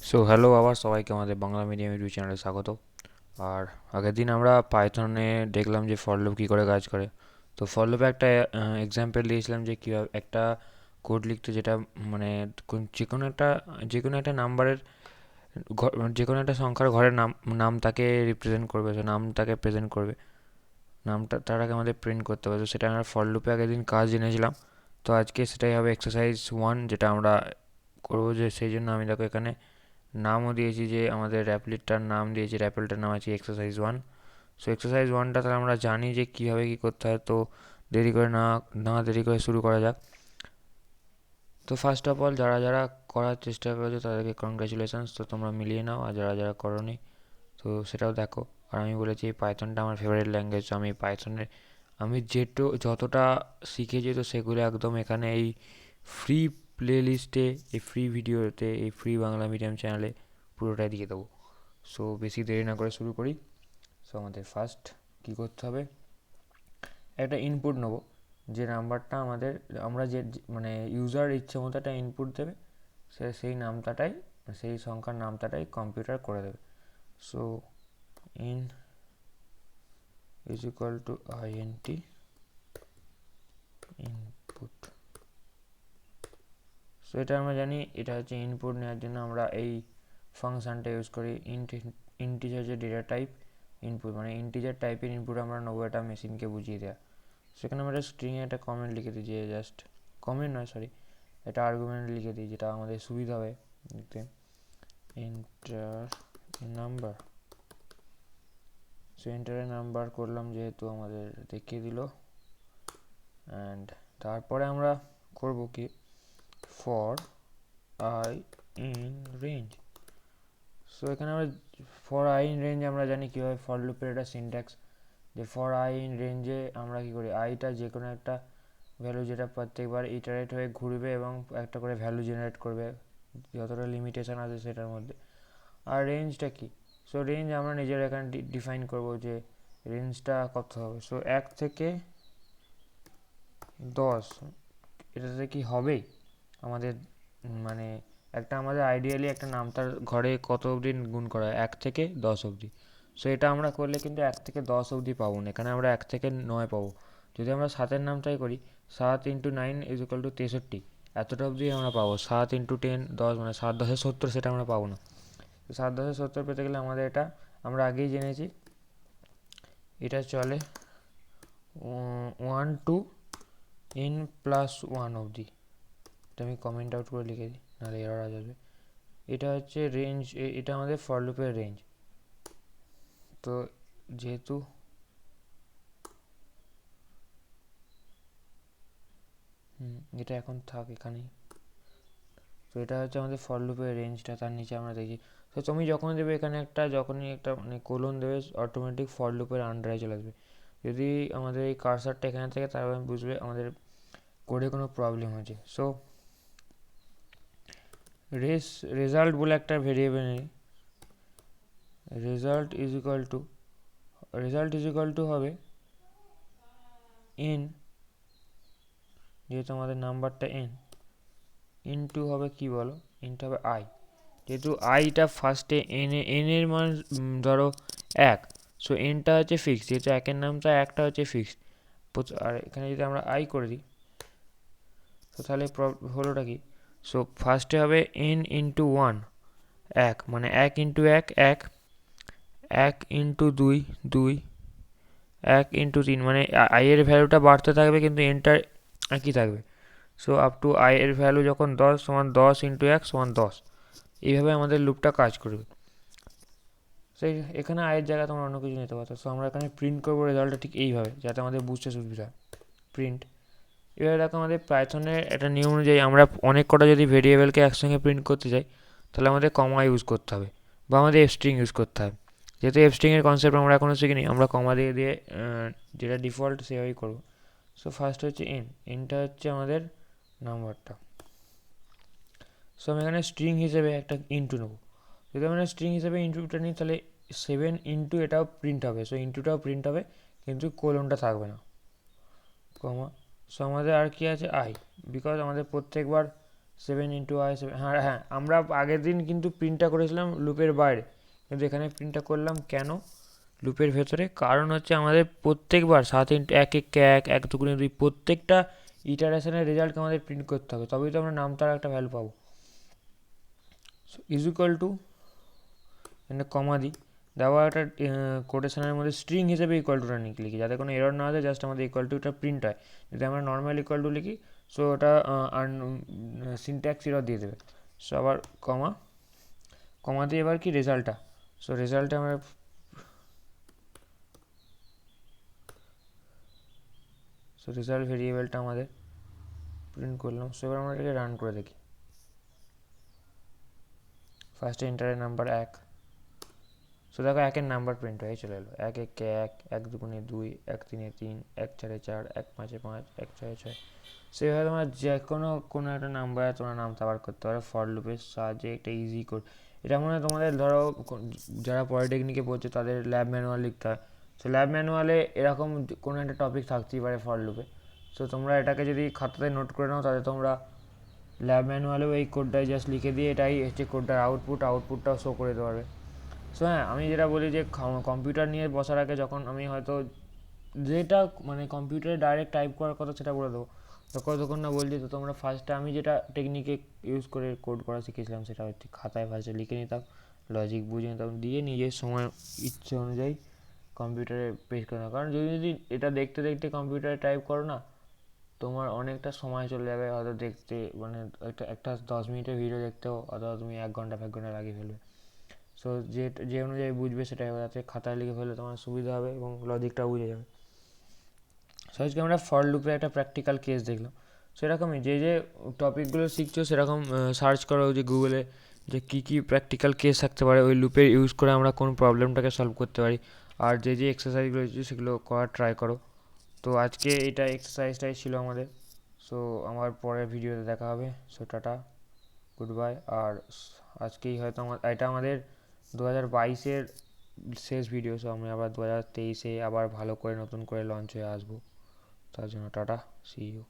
So hello আবার সবাইকে আমাদের বাংলা মিডিয়াম ইউটিউব চ্যানেলে স্বাগত। আর আগের দিন আমরা পাইথনে দেখলাম যে ফর লুপ কী করে কাজ করে। তো ফর লুপে একটা এক্সাম্পল দিয়েছিলাম যে কীভাবে একটা কোড লিখতে, যেটা মানে যে কোনো একটা নাম্বারের যে কোনো একটা সংখ্যার ঘরের নাম তাকে রিপ্রেজেন্ট করবে, তো নাম তাকে প্রেজেন্ট করবে, নামটা তার আগে আমাদের প্রিন্ট করতে হবে। তো সেটা আমরা ফর লুপে আগের দিন কাজ জেনেছিলাম। তো আজকে সেটাই হবে এক্সারসাইজ 1, যেটা আমরা করবো। যে সেই জন্য আমি দেখো এখানে নামও দিয়েছি, যে আমাদের র্যাপলিটটার নাম দিয়েছি, র্যাপেলটার নাম আছে এক্সারসাইজ 1। সো এক্সারসাইজ 1টা তাহলে আমরা জানি যে কীভাবে কী করতে হয়। তো দেরি করে দেরি করে শুরু করা যাক। তো ফার্স্ট অফ অল, যারা যারা করার চেষ্টা করেছো তাদেরকে কংগ্রাচুলেশনস। তো তোমরা মিলিয়ে নাও, আর যারা যারা করোনি তো সেটাও দেখো। আর আমি বলেছি পাইথনটা আমার ফেভারিট ল্যাঙ্গুয়েজ। তো আমি যতটা শিখেছি, তো সেগুলো একদম এখানে এই ফ্রি প্লে লিস্টে, এই ফ্রি ভিডিওতে, এই ফ্রি বাংলা মিডিয়াম চ্যানেলে পুরোটাই দিয়ে দেবো। সো বেশি দেরি না করে শুরু করি। সো আমাদের ফার্স্ট কী করতে হবে, একটা ইনপুট নেব। যে নাম্বারটা আমরা মানে ইউজার ইচ্ছে মতো একটা ইনপুট দেবে, সেই সংখ্যার নামটাই কম্পিউটার করে দেবে। So in is equal to int input. So এটা আমরা জানি, এটা হচ্ছে ইনপুট নেওয়ার জন্য আমরা এই ফাংশানটা ইউজ করি। ইন্টিজার যে ডেটা টাইপ ইনপুট, মানে ইন্টিজার টাইপের ইনপুট আমরা নেবো, এটা মেশিনকে বুঝিয়ে দেওয়া। সেখানে আমরা স্ট্রিংয়ে একটা কমেন্ট লিখে দিই, যে জাস্ট কমেন্ট নয়, সরি, একটা আর্গুমেন্ট লিখে দিই, যেটা আমাদের সুবিধা হবে লিখতে। Enter number. সো এন্টারে নাম্বার করলাম, যেহেতু আমাদের দেখিয়ে দিল। অ্যান্ড তারপরে আমরা করব কি, for I in range. So এখানে আমরা ফর আই ইন রেঞ্জ আমরা জানি কীভাবে ফর লুপের একটা সিনট্যাক্স, যে ফর আই ইন রেঞ্জে আমরা কী করি, আইটা যে কোনো একটা ভ্যালু, যেটা প্রত্যেকবার ইটারেট হয়ে ঘুরবে এবং একটা করে ভ্যালু জেনারেট করবে, যতটা লিমিটেশন আছে সেটার মধ্যে। আর রেঞ্জটা কি, সো রেঞ্জ আমরা নিজের এখানে ডিফাইন করব, যে রেঞ্জটা কত হবে। সো 1 থেকে 10, এটাতে কি হবে আমাদের, মানে আমাদের আইডিয়ালি একটা নামতার ঘরে কত অবধি গুণ করা হয়, 1 থেকে 10 অবধি। সো এটা আমরা করলে কিন্তু 1 থেকে 10 অবধি পাবো না, এখানে আমরা 1 থেকে 9 পাবো। যদি আমরা 7-এর নামটাই করি, 7 × 9 = 63, এতটা অবধি আমরা পাবো। 7 × 10 মানে 7×10 = 70, সেটা আমরা পাবো না। 7×10 = 70 পেতে গেলে আমাদের এটা আমরা আগেই জেনেছি, এটা চলে 1 to n+1 অবধি। এটা আমি কমেন্ট আউট করে লিখে দিই, নাহলে এরর আসবে। এটা হচ্ছে রেঞ্জ, এটা আমাদের ফর লুপের রেঞ্জ। তো যেহেতু এটা এখন থাক এখানেই। তো এটা হচ্ছে আমাদের ফর লুপের রেঞ্জটা, তার নিচে আমরা দেখি। তো তুমি যখনই দেবে এখানে যখনই একটা মানে কোলন দেবে, অটোমেটিক ফর লুপের আন্ডারে চলে আসবে। যদি আমাদের এই কার্সারটা এখানে থাকে, তারপর আমি বুঝবে আমাদের কোডে কোনো প্রবলেম হয়েছে। সো রেজাল্ট বলে একটা ভেরিয়েবল নেই, রেজাল্ট ইজ ইকুয়াল টু হবে n, যেহেতু আমাদের নাম্বারটা n, ইনটু হবে কি বলো, ইনটু হবে i। যেহেতু আইটা ফার্স্টে এন এর মান ধরো 1, সো এনটা হচ্ছে ফিক্সড, যেহেতু 1-এর নামটা 1টা হচ্ছে ফিক্সড। আর এখানে যদি আমরা আই করে দিই, তো তাহলে হলোটা কি, সো ফার্স্টে হবে n × 1, 1 মানে 1 × 1 1, 1 × 2 2, 1 × 3, মানে আই এর ভ্যালুটা বাড়তে থাকবে কিন্তু এনটা একই থাকবে। সো আপ টু আই এর ভ্যালু যখন 10 সমান 10 × 1 সমান 10, এইভাবে আমাদের লুপটা কাজ করবে। সেই এখানে আয়ের জায়গায় তোমরা অন্য কিছু নিতে পারতো। সো আমরা এখানে প্রিন্ট করবো রেজাল্টটা ঠিক এইভাবে, যাতে আমাদের বুঝতে সুবিধা হয়। প্রিন্ট, এবার দেখো আমাদের পাইথনের একটা নিয়ম অনুযায়ী আমরা অনেক কটা যদি ভেরিয়েবলকে একসঙ্গে প্রিন্ট করতে চাই, তাহলে আমাদের কমা ইউজ করতে হবে, বা আমাদের স্ট্রিং ইউজ করতে হবে। যেহেতু স্ট্রিংয়ের কনসেপ্ট আমরা এখনও শিখিনি, আমরা কমা দিয়ে দিয়ে যেটা ডিফল্ট সেভাবেই করবো। সো ফার্স্ট হচ্ছে এনটা হচ্ছে আমাদের নাম্বারটা। সো আমি এখানে স্ট্রিং হিসেবে একটা ইন্টু নেবো। যদি আমরা স্ট্রিং হিসেবে ইন্টুটা নিই, তাহলে 7 এটাও প্রিন্ট হবে। সো ইন্টুটাও প্রিন্ট হবে, কিন্তু কোলনটা থাকবে না, কমা। সো আমাদের আর কি আছে, আই, বিকজ আমাদের প্রত্যেকবার 7 × I 7, হ্যাঁ হ্যাঁ, আমরা আগের দিন কিন্তু প্রিন্টটা করেছিলাম লুপের বাইরে, কিন্তু এখানে প্রিন্টটা করলাম কেন লুপের ভেতরে? কারণ হচ্ছে আমাদের প্রত্যেকবার 7 × 1 = 1, 1 × 2 = 2, প্রত্যেকটা ইটারেশনের রেজাল্টকে আমাদের প্রিন্ট করতে হবে, তবেই তো আমরা নাম তার একটা ভ্যালু পাবো। সো ইজ ইকুয়াল টু, এখানে কমা দিই, দেওয়া একটা কোটেশনের মধ্যে স্ট্রিং হিসেবে ইকুয়াল টুটা লিখি, যাতে কোনো এরর না আসে, জাস্ট আমাদের ইকুয়াল টুটা প্রিন্ট হয়। যদি আমরা নর্মাল ইকুয়াল টু লিখি, সো ওটা সিনট্যাক্স এরর দিয়ে দেবে। সো আবার কমা, কমা দিয়ে এবার কি রেজাল্টটা, সো রেজাল্টে আমরা রেজাল্ট ভেরিয়েবলটা আমাদের প্রিন্ট করলাম। সো এবার আমরা এটাকে রান করে দেখি। ফার্স্টে এন্টারের নাম্বার 1, সো দেখো 1-এর নাম্বার প্রিন্ট হয়ে চলে এলো, 1-1-1, 1-2-2, 1-3-3, 1-4-4, 1-5-5, 1-6-6। সেভাবে তোমরা যে কোনো একটা নাম্বারে তোমরা নামটা বার করতে পারো ফর লুপের সাহায্যে। একটা ইজি কোড, এটা মনে হয় তোমাদের ধরো যারা পলিটেকনিকে পড়ছে তাদের ল্যাব ম্যানুয়াল লিখতে হয়, সো ল্যাব ম্যানুয়ালে এরকম কোনো একটা টপিক থাকতেই পারে ফর লুপে। সো তোমরা এটাকে যদি খাতাতে নোট করে নাও, তাহলে তোমরা ল্যাব ম্যানুয়ালেও এই কোডটাই জাস্ট লিখে দিয়ে এটাই হচ্ছে কোডটার আউটপুটটাও শো করে দিতে পারবে। সো হ্যাঁ, আমি যেটা বলি যে কম্পিউটার নিয়ে বসার আগে যখন আমি হয়তো যেটা মানে কম্পিউটারে ডাইরেক্ট টাইপ করার কথা সেটা বলে দেবো, যতক্ষণ না বলছি। তো তোমরা ফার্স্টে আমি যেটা টেকনিকে ইউজ করে কোড করা শিখেছিলাম, সেটা হচ্ছে খাতায় ফার্স্টে লিখে নিতাম, লজিক বুঝে নিতাম, দিয়ে নিজের সময় ইচ্ছে অনুযায়ী কম্পিউটারে পেস্ট করে নিতাম। কারণ যদি এটা দেখতে দেখতে কম্পিউটারে টাইপ করো না, তোমার অনেকটা সময় চলে যাবে হয়তো দেখতে, মানে একটা 10 মিনিটের ভিডিও দেখতেও অথবা তুমি 1 ঘন্টা লাগিয়ে ফেলবে। সো যে অনুযায়ী বুঝবে সেটাই হবে, যাতে খাতায় লিখে ফেললে তোমার সুবিধা হবে এবং লজিকটাও বুঝে যাবে। সো আজকে আমরা ফর লুপের একটা প্র্যাকটিক্যাল কেস দেখলাম। সেরকমই যে টপিকগুলো শিখছো সেরকম সার্চ করো যে গুগলে, যে কী কী প্র্যাকটিক্যাল কেস থাকতে পারে ওই লুপের ইউজ করে আমরা কোন প্রবলেমটাকে সলভ করতে পারি, আর যে এক্সারসাইজগুলো হচ্ছে সেগুলো করার ট্রাই করো। তো আজকে এটা এক্সারসাইজটাই ছিল আমাদের। সো আমার পরের ভিডিওতে দেখা হবে। So tata, good bye. আর আজকেই হয়তো এটা আমাদের 2022-এর শেষ ভিডিও। সো আমি আবার 2023-এ আবার ভালো করে নতুন করে লঞ্চ হয়ে আসবো। তার জন্য টাটা, সি ইউ।